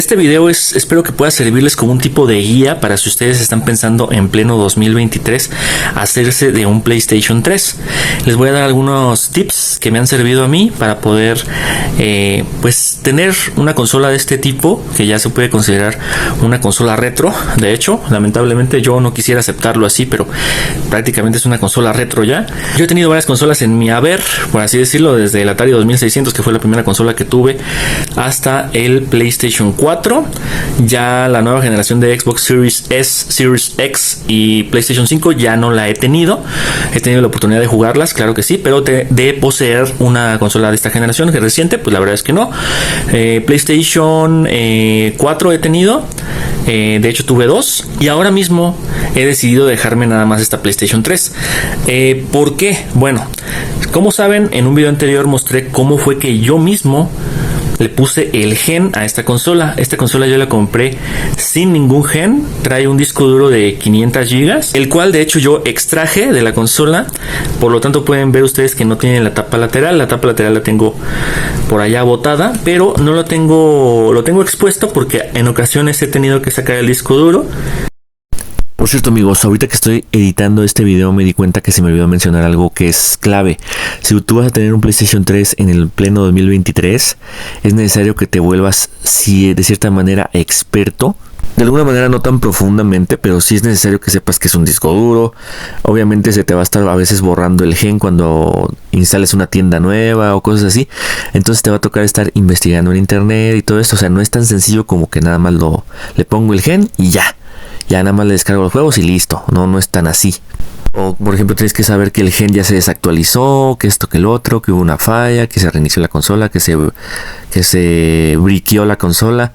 Este video espero que pueda servirles como un tipo de guía para si ustedes están pensando en pleno 2023 hacerse de un PlayStation 3. Les voy a dar algunos tips que me han servido a mí para poder pues tener una consola de este tipo, que ya se puede considerar una consola retro. De hecho, lamentablemente yo no quisiera aceptarlo así, pero prácticamente es una consola retro ya. Yo he tenido varias consolas en mi haber, por así decirlo, desde el Atari 2600, que fue la primera consola que tuve, hasta el PlayStation 4. Ya la nueva generación de Xbox Series S, Series X y PlayStation 5 ya no la he tenido. He tenido la oportunidad de jugarlas, claro que sí, pero de poseer una consola de esta generación que reciente, pues la verdad es que no. PlayStation 4 he tenido, de hecho tuve dos, y ahora mismo he decidido dejarme nada más esta PlayStation 3. ¿Por qué? Bueno, como saben, en un video anterior mostré cómo fue que yo mismo le puse el gen a esta consola. Esta consola yo la compré sin ningún gen. Trae un disco duro de 500 GB, el cual de hecho yo extraje de la consola. Por lo tanto pueden ver ustedes que no tiene la tapa lateral. La tapa lateral la tengo por allá botada, pero no lo tengo expuesto porque en ocasiones he tenido que sacar el disco duro. Por cierto, amigos, ahorita que estoy editando este video me di cuenta que se me olvidó mencionar algo que es clave. Si tú vas a tener un PlayStation 3 en el pleno 2023, es necesario que te vuelvas, si de cierta manera, experto. De alguna manera no tan profundamente, pero sí es necesario que sepas que es un disco duro. Obviamente se te va a estar a veces borrando el gen cuando instales una tienda nueva o cosas así. Entonces te va a tocar estar investigando en internet y todo esto. O sea, no es tan sencillo como que nada más le pongo el gen y ya nada más le descargo los juegos y listo. No es tan así. O por ejemplo tienes que saber que el gen ya se desactualizó, que esto, que el otro, que hubo una falla, que se reinició la consola, que se briqueó la consola,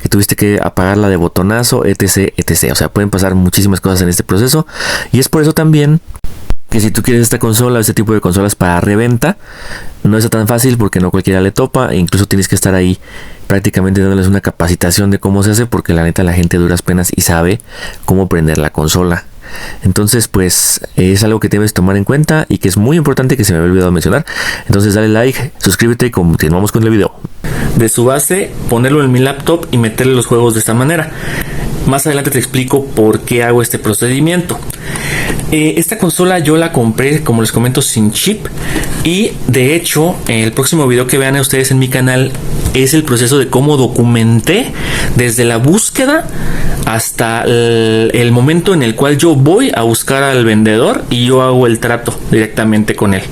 que tuviste que apagarla de botonazo, etc, etc. O sea, pueden pasar muchísimas cosas en este proceso. Y es por eso también que si tú quieres esta consola, este tipo de consolas para reventa, no es tan fácil porque no cualquiera le topa. E incluso tienes que estar ahí prácticamente dándoles una capacitación de cómo se hace, porque la neta la gente a duras penas y sabe cómo prender la consola. Entonces pues es algo que debes tomar en cuenta y que es muy importante, que se me había olvidado mencionar. Entonces dale like, suscríbete y continuamos con el video. De su base, ponerlo en mi laptop y meterle los juegos de esta manera. Más adelante te explico por qué hago este procedimiento. Esta consola yo la compré, como les comento, sin chip. Y de hecho, el próximo video que vean ustedes en mi canal es el proceso de cómo documenté desde la búsqueda hasta el momento en el cual yo voy a buscar al vendedor y yo hago el trato directamente con él.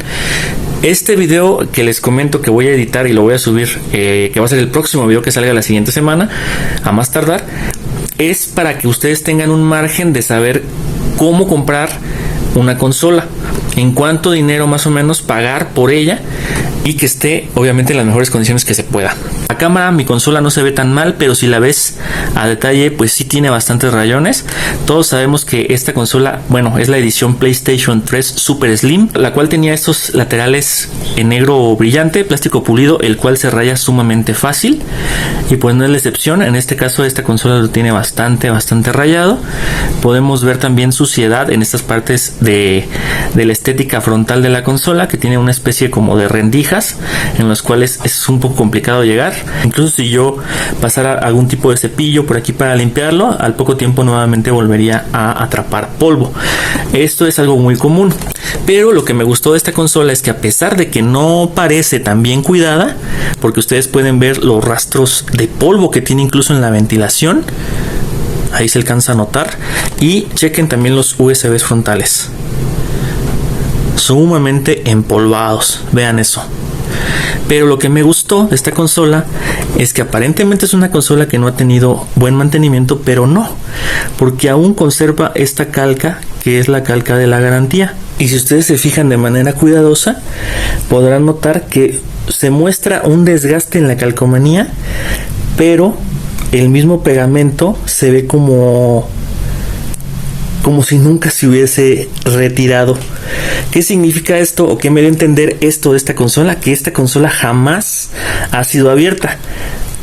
Este video que les comento que voy a editar y lo voy a subir, que va a ser el próximo video que salga la siguiente semana, a más tardar, es para que ustedes tengan un margen de saber cómo comprar una consola, en cuánto dinero más o menos pagar por ella y que esté obviamente en las mejores condiciones que se pueda. A cámara mi consola no se ve tan mal, pero si la ves a detalle pues sí tiene bastantes rayones. Todos sabemos que esta consola, bueno, es la edición PlayStation 3 Super Slim, la cual tenía estos laterales en negro brillante, plástico pulido, el cual se raya sumamente fácil, y pues no es la excepción. En este caso esta consola lo tiene bastante rayado. Podemos ver también suciedad en estas partes de la estética frontal de la consola, que tiene una especie como de rendijas en los cuales es un poco complicado llegar. Incluso si yo pasara algún tipo de cepillo por aquí para limpiarlo, al poco tiempo nuevamente volvería a atrapar polvo. Esto es algo muy común, pero lo que me gustó de esta consola es que, a pesar de que no parece tan bien cuidada, porque ustedes pueden ver los rastros de polvo que tiene incluso en la ventilación, ahí se alcanza a notar, y chequen también los USBs frontales, sumamente empolvados, vean eso. Pero lo que me gustó de esta consola es que aparentemente es una consola que no ha tenido buen mantenimiento, pero no, porque aún conserva esta calca, que es la calca de la garantía. Y si ustedes se fijan de manera cuidadosa, podrán notar que se muestra un desgaste en la calcomanía, pero el mismo pegamento se ve como si nunca se hubiese retirado. ¿Qué significa esto, o qué me da a entender esto de esta consola? Que esta consola jamás ha sido abierta,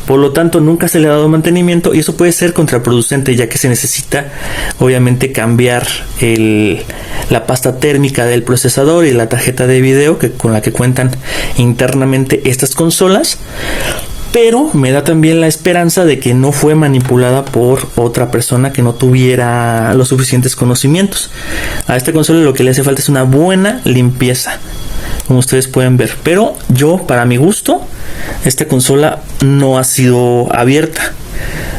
por lo tanto nunca se le ha dado mantenimiento, y eso puede ser contraproducente, ya que se necesita obviamente cambiar la pasta térmica del procesador y la tarjeta de video con la que cuentan internamente estas consolas. pero me da también la esperanza de que no fue manipulada por otra persona que no tuviera los suficientes conocimientos. A esta consola lo que le hace falta es una buena limpieza, como ustedes pueden ver, pero yo, para mi gusto, esta consola no ha sido abierta.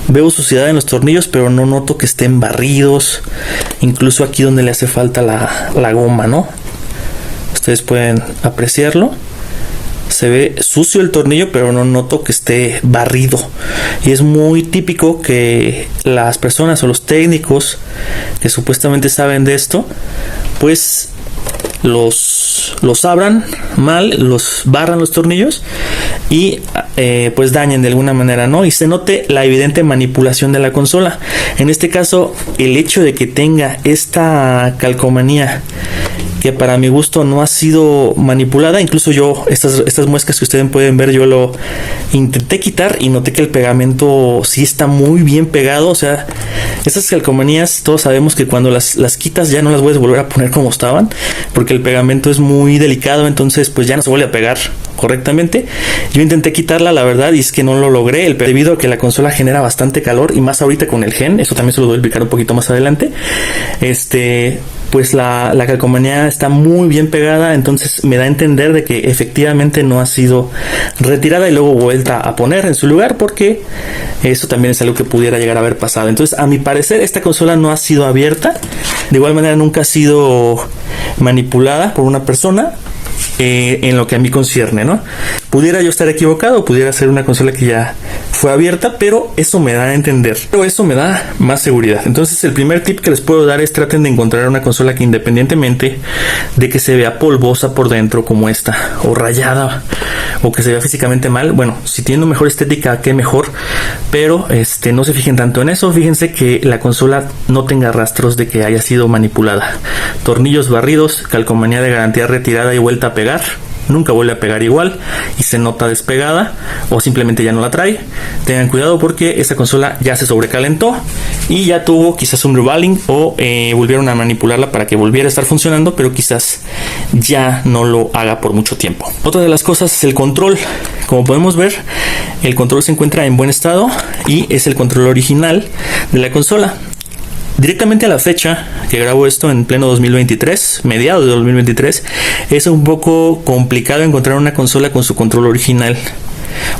Veo suciedad en los tornillos, pero no noto que estén barridos, incluso aquí donde le hace falta la goma, ¿no? Ustedes pueden apreciarlo. Se ve sucio el tornillo, pero no noto que esté barrido. Y es muy típico que las personas o los técnicos que supuestamente saben de esto, pues los abran mal, los barran los tornillos y pues dañen de alguna manera, ¿no? Y se note la evidente manipulación de la consola. En este caso, el hecho de que tenga esta calcomanía, que para mi gusto no ha sido manipulada, incluso yo, estas muescas que ustedes pueden ver, yo lo intenté quitar y noté que el pegamento sí está muy bien pegado. O sea, estas calcomanías, todos sabemos que cuando las quitas ya no las puedes volver a poner como estaban, porque el pegamento es muy delicado, entonces pues ya no se vuelve a pegar correctamente. Yo intenté quitarla, la verdad, y es que no lo logré, debido a que la consola genera bastante calor, y más ahorita con el Gen. Eso también se lo voy a explicar un poquito más adelante. Pues la calcomanía está muy bien pegada, entonces me da a entender de que efectivamente no ha sido retirada y luego vuelta a poner en su lugar, porque eso también es algo que pudiera llegar a haber pasado. Entonces, a mi parecer, esta consola no ha sido abierta. De igual manera, nunca ha sido manipulada por una persona. En lo que a mí concierne, ¿no? Pudiera yo estar equivocado, pudiera ser una consola que ya fue abierta, pero eso me da a entender, pero eso me da más seguridad. Entonces, el primer tip que les puedo dar es: traten de encontrar una consola que, independientemente de que se vea polvosa por dentro como esta, o rayada, o que se vea físicamente mal, bueno, si tiene una mejor estética, qué mejor, pero no se fijen tanto en eso. Fíjense que la consola no tenga rastros de que haya sido manipulada. Tornillos barridos, calcomanía de garantía retirada y vuelta a pegar. Nunca vuelve a pegar igual y se nota despegada, o simplemente ya no la trae. Tengan cuidado porque esta consola ya se sobrecalentó y ya tuvo quizás un revaling, o volvieron a manipularla para que volviera a estar funcionando, pero quizás ya no lo haga por mucho tiempo. Otra de las cosas es el control. Como podemos ver, el control se encuentra en buen estado y es el control original de la consola. Directamente a la fecha que grabo esto, en pleno 2023, mediados de 2023, es un poco complicado encontrar una consola con su control original.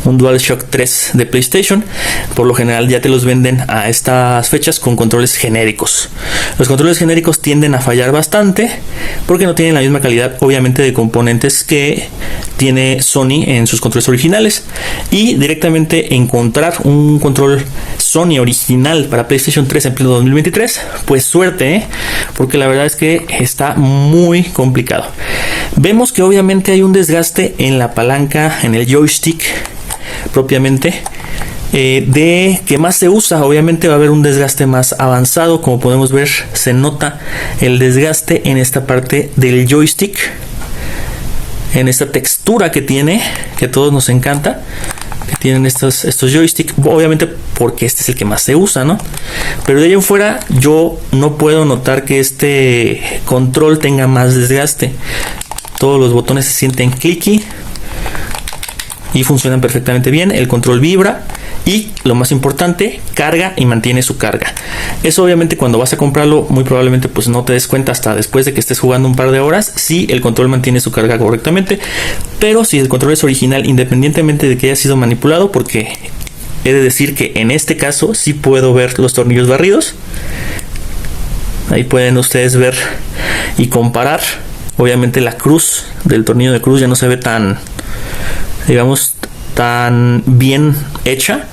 Un DualShock 3 de PlayStation, por lo general ya te los venden a estas fechas con controles genéricos. Los controles genéricos tienden a fallar bastante porque no tienen la misma calidad, obviamente, de componentes que tiene Sony en sus controles originales. Y directamente encontrar un control Sony original para PlayStation 3 en pleno 2023, pues suerte, porque la verdad es que está muy complicado. Vemos que obviamente hay un desgaste en la palanca, en el joystick propiamente, de que más se usa. Obviamente va a haber un desgaste más avanzado. Como podemos ver, se nota el desgaste en esta parte del joystick, en esta textura que tiene, que a todos nos encanta, que tienen estos joysticks, obviamente porque este es el que más se usa, ¿no? Pero de ahí en fuera yo no puedo notar que este control tenga más desgaste. Todos los botones se sienten clicky y funcionan perfectamente bien. El control vibra y, lo más importante, carga y mantiene su carga. Eso obviamente cuando vas a comprarlo muy probablemente pues no te des cuenta hasta después de que estés jugando un par de horas si el control mantiene su carga correctamente. Pero si el control es original, independientemente de que haya sido manipulado, porque he de decir que en este caso sí puedo ver los tornillos barridos. Ahí pueden ustedes ver y comparar. Obviamente la cruz del tornillo de cruz ya no se ve tan, digamos, tan bien hecha.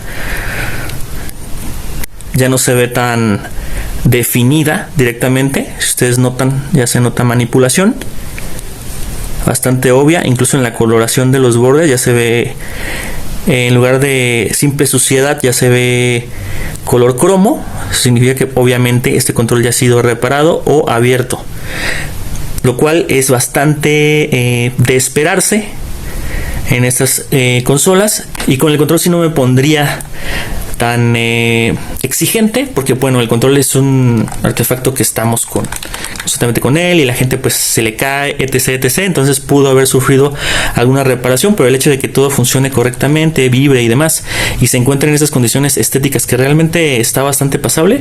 Ya no se ve tan definida directamente. Si ustedes notan, ya se nota manipulación bastante obvia. Incluso en la coloración de los bordes ya se ve, en lugar de simple suciedad, ya se ve color cromo. Significa que obviamente este control ya ha sido reparado o abierto, lo cual es bastante de esperarse en estas consolas. Y con el control sí no me pondría tan exigente, porque bueno, el control es un artefacto que estamos constantemente con él y la gente pues se le cae, etc. Entonces pudo haber sufrido alguna reparación, pero el hecho de que todo funcione correctamente, vibre y demás, y se encuentre en esas condiciones estéticas que realmente está bastante pasable,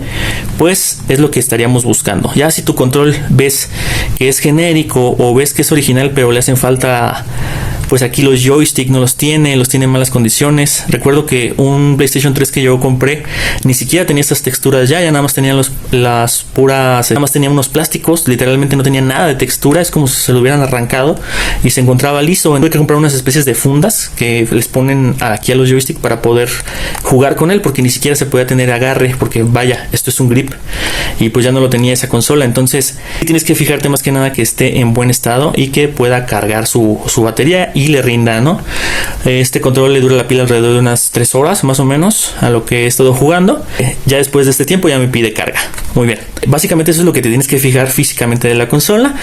pues es lo que estaríamos buscando. Ya si tu control ves que es genérico o ves que es original pero le hacen falta, pues aquí los joystick no los tiene en malas condiciones. Recuerdo que un PlayStation 3 que yo compré ni siquiera tenía estas texturas, ya nada más tenía las puras, nada más tenía unos plásticos, literalmente no tenía nada de textura, es como si se lo hubieran arrancado y se encontraba liso. Tuve que comprar unas especies de fundas que les ponen aquí a los joystick para poder jugar con él, porque ni siquiera se podía tener agarre, porque vaya, esto es un grip y pues ya no lo tenía esa consola. Entonces tienes que fijarte más que nada que esté en buen estado y que pueda cargar su batería y le rinda, ¿no? Este control le dura la pila alrededor de unas 3 horas más o menos a lo que he estado jugando. Ya después de este tiempo ya me pide carga. Muy bien, básicamente eso es lo que te tienes que fijar físicamente de la consola,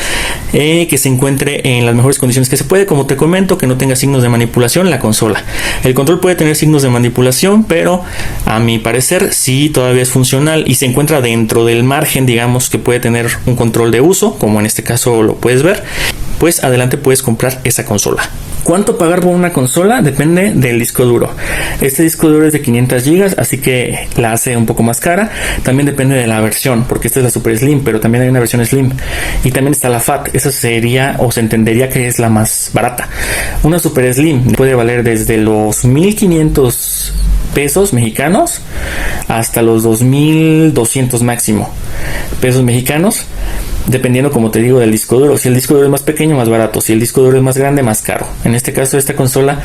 que se encuentre en las mejores condiciones que se puede, como te comento, que no tenga signos de manipulación la consola. El control puede tener signos de manipulación, pero a mi parecer sí todavía es funcional y se encuentra dentro del margen, digamos, que puede tener un control de uso, como en este caso lo puedes ver. Pues adelante puedes comprar esa consola. ¿Cuánto pagar por una consola? Depende del disco duro. Este disco duro es de 500 GB, así que la hace un poco más cara. También depende de la versión, porque esta es la Super Slim, pero también hay una versión Slim. Y también está la Fat, esa sería, o se entendería que es la más barata. Una Super Slim puede valer desde los 1,500 pesos mexicanos hasta los 2,200 máximo pesos mexicanos, dependiendo, como te digo, del disco duro. Si el disco duro es más pequeño, más barato. Si el disco duro es más grande, más caro. En este caso, esta consola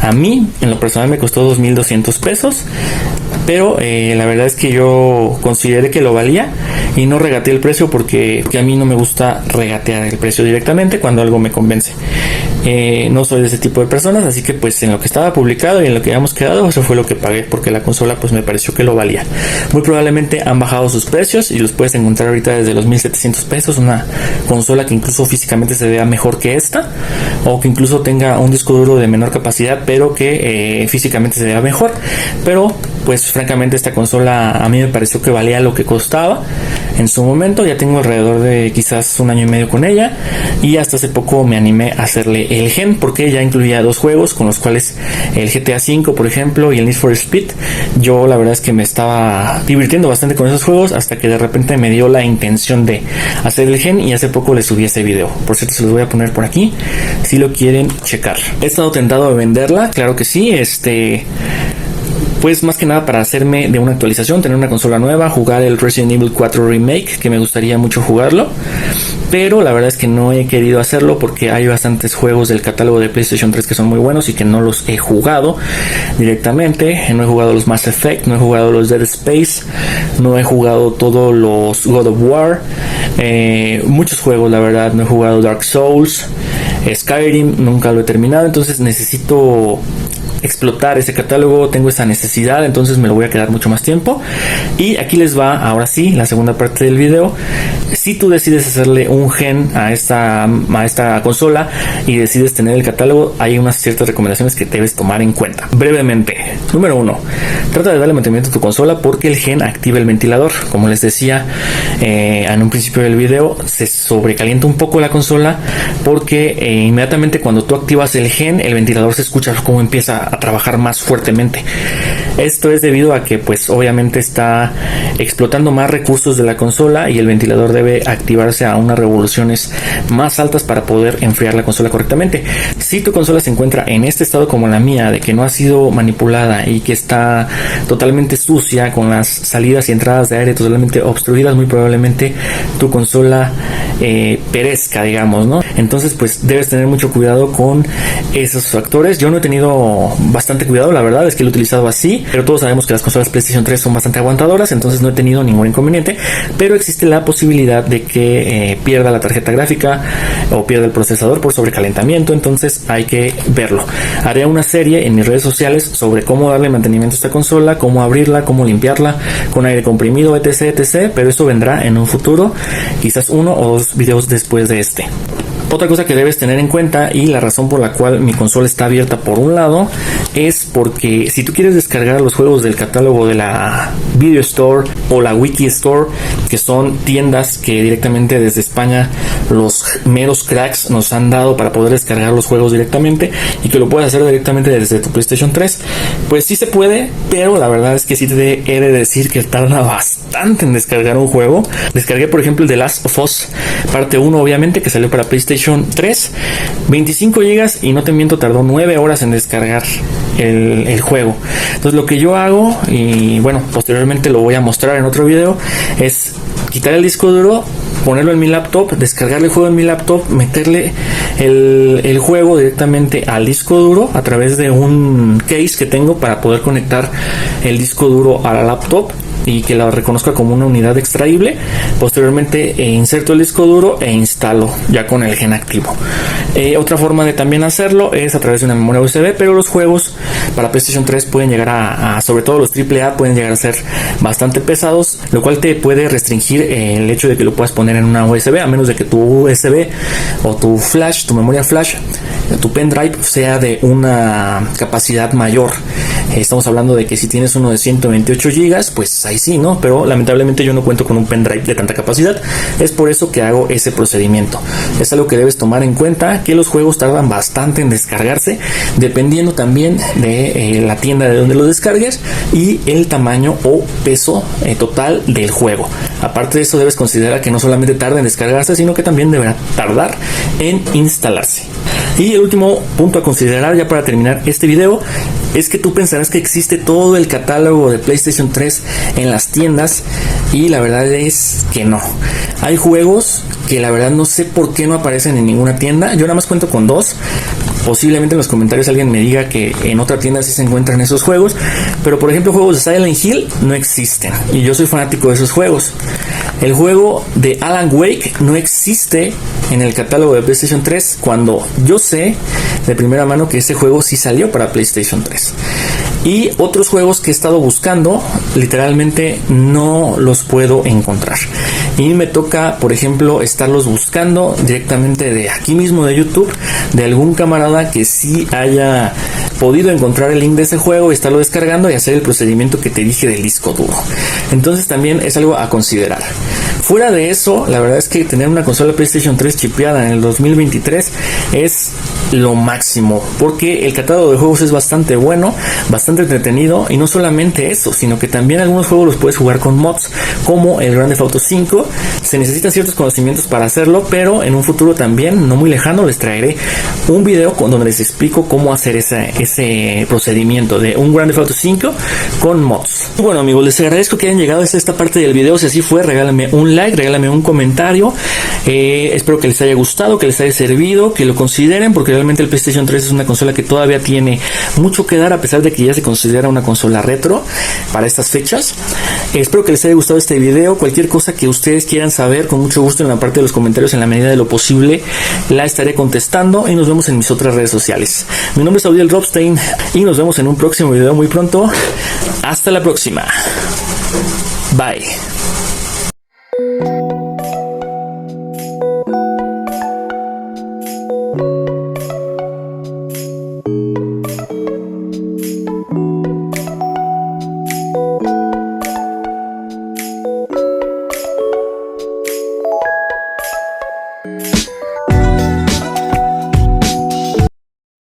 a mí en lo personal me costó 2,200 pesos, pero la verdad es que yo consideré que lo valía y no regateé el precio, porque a mí no me gusta regatear el precio directamente cuando algo me convence. No soy de ese tipo de personas, así que pues en lo que estaba publicado y en lo que habíamos quedado, eso fue lo que pagué, porque la consola pues me pareció que lo valía. Muy probablemente han bajado sus precios y los puedes encontrar ahorita desde los 1,700 pesos, una consola que incluso físicamente se vea mejor que esta, o que incluso tenga un disco duro de menor capacidad pero que físicamente se vea mejor. Pero pues francamente esta consola a mí me pareció que valía lo que costaba en su momento. Ya tengo alrededor de quizás 1 año y medio con ella, y hasta hace poco me animé a hacerle el gen, porque ya incluía 2 juegos con los cuales, el GTA V por ejemplo y el Need for Speed, yo la verdad es que me estaba divirtiendo bastante con esos juegos, hasta que de repente me dio la intención de hacer el gen, y hace poco le subí ese video. Por cierto, se los voy a poner por aquí si lo quieren checar. He estado tentado de venderla, claro que sí, pues más que nada para hacerme de una actualización, tener una consola nueva, jugar el Resident Evil 4 Remake, que me gustaría mucho jugarlo, pero la verdad es que no he querido hacerlo porque hay bastantes juegos del catálogo de PlayStation 3 que son muy buenos y que no los he jugado directamente. No he jugado los Mass Effect, no he jugado los Dead Space, no he jugado todos los God of War, muchos juegos, la verdad. No he jugado Dark Souls, Skyrim, nunca lo he terminado, entonces necesito explotar ese catálogo, tengo esa necesidad, entonces me lo voy a quedar mucho más tiempo. Y aquí les va ahora sí la segunda parte del video. Si tú decides hacerle un gen a esta consola y decides tener el catálogo, hay unas ciertas recomendaciones que debes tomar en cuenta brevemente. Número 1, trata de darle mantenimiento a tu consola, porque el gen activa el ventilador. Como les decía en un principio del video, se sobrecalienta un poco la consola, porque inmediatamente cuando tú activas el gen, el ventilador se escucha como empieza a trabajar más fuertemente. Esto es debido a que pues obviamente está explotando más recursos de la consola, y el ventilador debe activarse a unas revoluciones más altas para poder enfriar la consola correctamente. Si tu consola se encuentra en este estado como la mía, de que no ha sido manipulada y que está totalmente sucia, con las salidas y entradas de aire totalmente obstruidas, muy probablemente tu consola perezca, digamos, ¿no? Entonces pues debes tener mucho cuidado con esos factores. Yo no he tenido bastante cuidado, la verdad es que lo he utilizado así, pero todos sabemos que las consolas PlayStation 3 son bastante aguantadoras, entonces no he tenido ningún inconveniente, pero existe la posibilidad de que pierda la tarjeta gráfica o pierda el procesador por sobrecalentamiento, entonces hay que verlo. Haré una serie en mis redes sociales sobre cómo darle mantenimiento a esta consola, cómo abrirla, cómo limpiarla con aire comprimido, etc, pero eso vendrá en un futuro, quizás 1 o 2 videos después de este. Otra cosa que debes tener en cuenta, y la razón por la cual mi consola está abierta por un lado, es porque si tú quieres descargar los juegos del catálogo de la Video Store o la Wiki Store, que son tiendas que directamente desde España los meros cracks nos han dado para poder descargar los juegos directamente y que lo puedes hacer directamente desde tu PlayStation 3. Pues sí se puede, pero la verdad es que sí te he de decir que tarda bastante en descargar un juego. Descargué por ejemplo el The Last of Us parte 1, obviamente, que salió para PlayStation 3, 25 GB, y no te miento, tardó 9 horas en descargar el juego. Entonces lo que yo hago, y bueno, posteriormente lo voy a mostrar en otro video, es quitar el disco duro, ponerlo en mi laptop, descargar el juego en mi laptop, meterle el juego directamente al disco duro a través de un case que tengo para poder conectar el disco duro a la laptop y que la reconozca como una unidad extraíble. Posteriormente inserto el disco duro e instalo ya con el gen activo. Otra forma de también hacerlo es a través de una memoria USB, pero los juegos para PlayStation 3 pueden llegar a sobre todo los AAA, pueden llegar a ser bastante pesados, lo cual te puede restringir el hecho de que lo puedas poner en una USB, a menos de que tu USB o tu flash, tu memoria flash, tu pendrive sea de una capacidad mayor. Estamos hablando de que si tienes uno de 128 GB, pues ahí sí, ¿no? Pero lamentablemente yo no cuento con un pendrive de tanta capacidad. Es por eso que hago ese procedimiento. Es algo que debes tomar en cuenta, que los juegos tardan bastante en descargarse, dependiendo también de la tienda de donde los descargues y el tamaño o peso total del juego. Aparte de eso, debes considerar que no solamente tarda en descargarse, sino que también deberá tardar en instalarse. Y el último punto a considerar ya para terminar este video es que tú pensarás que existe todo el catálogo de PlayStation 3 en las tiendas, y la verdad es que no. Hay juegos que la verdad no sé por qué no aparecen en ninguna tienda. Yo nada más cuento con 2. Posiblemente en los comentarios alguien me diga que en otra tienda sí se encuentran esos juegos, pero por ejemplo juegos de Silent Hill no existen y yo soy fanático de esos juegos. El juego de Alan Wake no existe en el catálogo de PlayStation 3, cuando yo sé de primera mano que ese juego sí salió para PlayStation 3. Y otros juegos que he estado buscando, literalmente no los puedo encontrar. Y me toca, por ejemplo, estarlos buscando directamente de aquí mismo de YouTube, de algún camarada que sí haya podido encontrar el link de ese juego y estarlo descargando y hacer el procedimiento que te dije del disco duro. Entonces también es algo a considerar. Fuera de eso, la verdad es que tener una consola PlayStation 3 chipeada en el 2023 es lo máximo, porque el catálogo de juegos es bastante bueno, bastante entretenido, y no solamente eso, sino que también algunos juegos los puedes jugar con mods, como el Grand Theft Auto 5. Se necesitan ciertos conocimientos para hacerlo, pero en un futuro también, no muy lejano, les traeré un video donde les explico cómo hacer ese procedimiento de un Grand Theft Auto 5 con mods. Bueno amigos, les agradezco que hayan llegado hasta esta parte del video. Si así fue, regálame un like, regálame un comentario. Espero que les haya gustado, que les haya servido, que lo consideren, porque realmente el PlayStation 3 es una consola que todavía tiene mucho que dar, a pesar de que ya se considera una consola retro para estas fechas. Espero que les haya gustado este video. Cualquier cosa que ustedes quieran saber, con mucho gusto en la parte de los comentarios, en la medida de lo posible la estaré contestando, y nos vemos en mis otras redes sociales. Mi nombre es Audiel Robstein y nos vemos en un próximo video muy pronto. Hasta la próxima. Bye.